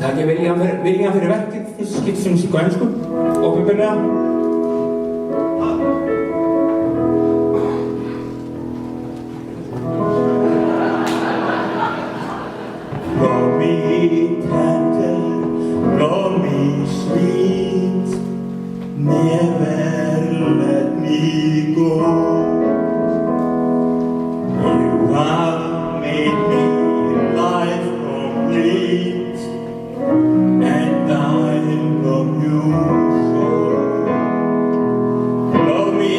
Takk ég viljan fyrir verkið, fyrst skipt sem sík á ensku, opinberlega. Love me tender, love me sweet, never let me go. You have made me life complete, and I love you so. Love me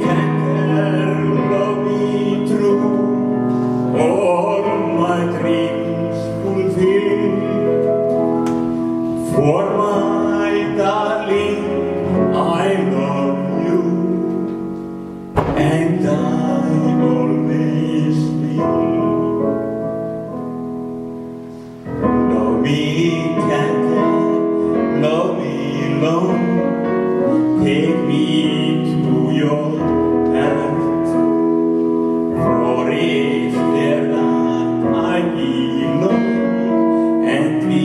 tender, love me true, all my dreams fulfill. For my darling, I love you, and I always will. Love me tender, love me long, take me to your heart, for it's there that I belong, and we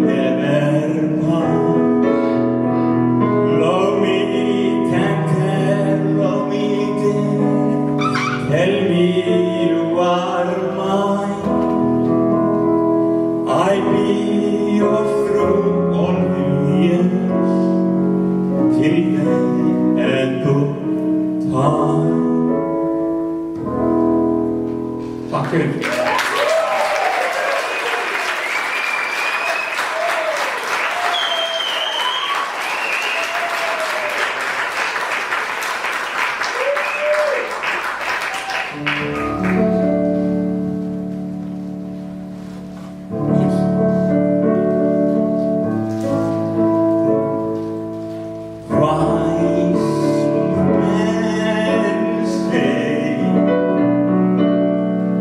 never part. Love me tender, love me dear, tell me you are mine. I'll be yours through all the years, till the end of time. Takk fyrir. Wise men say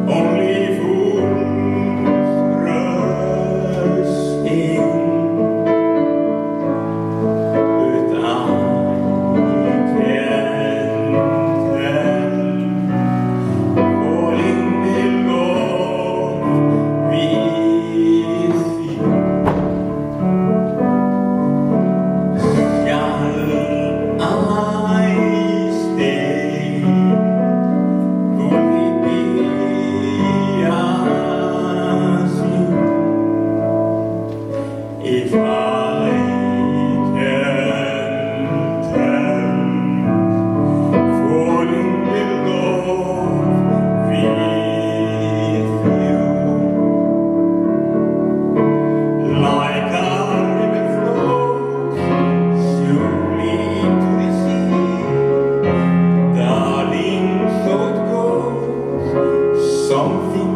only fools rush in, but I can tell, falling in love with you. Shall I stay? Could it be as you? If I can tell, falling in love with you. Like a river flows surely to the sea, darling, so it goes. Something